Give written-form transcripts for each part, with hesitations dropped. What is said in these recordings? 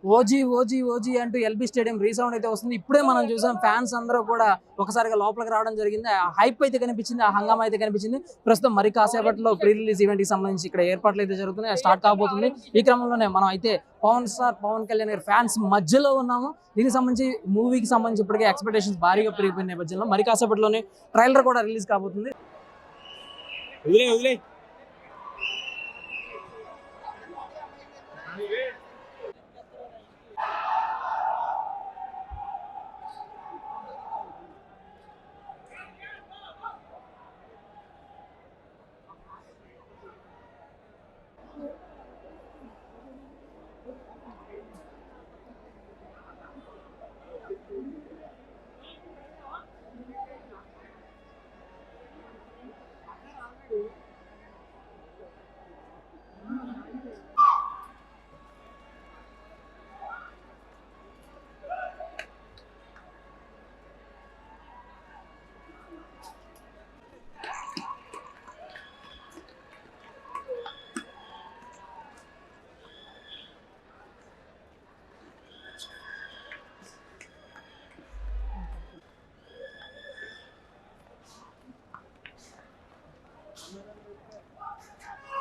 OG OG OG అంటూ LB stadium resound అయితే వస్తుంది. ఇప్పుడే మనం చూసాం ఫ్యాన్స్ అందరూ కూడా ఒకసారిగా లోపలికి రావడం జరిగింది. ఆ హైప్ అయితే కనిపించింది, ఆ హంగామా అయితే కనిపించింది. ప్రస్తుతం మరి కాసేపట్లో ప్రీ రిలీజ్ ఈవెంట్ కి సంబంధించి ఇక్కడ ఏర్పాట్లు అయితే జరుగుతున్నాయి, స్టార్ట్ కాబోతుంది. ఈ క్రమంలోనే మనం అయితే పవన్ స్టార్ పవన్ కళ్యాణ్ గారి ఫ్యాన్స్ మధ్యలో ఉన్నాము. దీనికి సంబంధించి మూవీకి సంబంధించి ఇప్పటికే ఎక్స్పెక్టేషన్స్ భారీగా పెరిగిపోయిన నేపథ్యంలో మరి కాసేపట్లోనే ట్రైలర్ కూడా రిలీజ్ కాబోతుంది.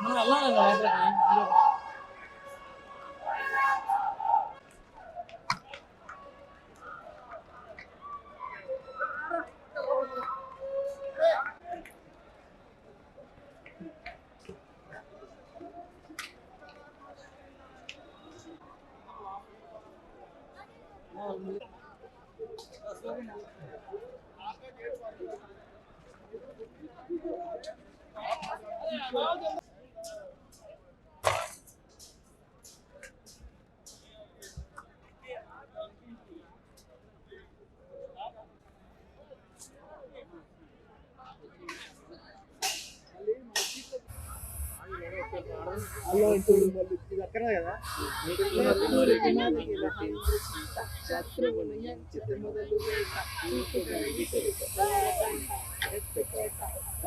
మనం వెళ్ళాలి లోపలికి. కదా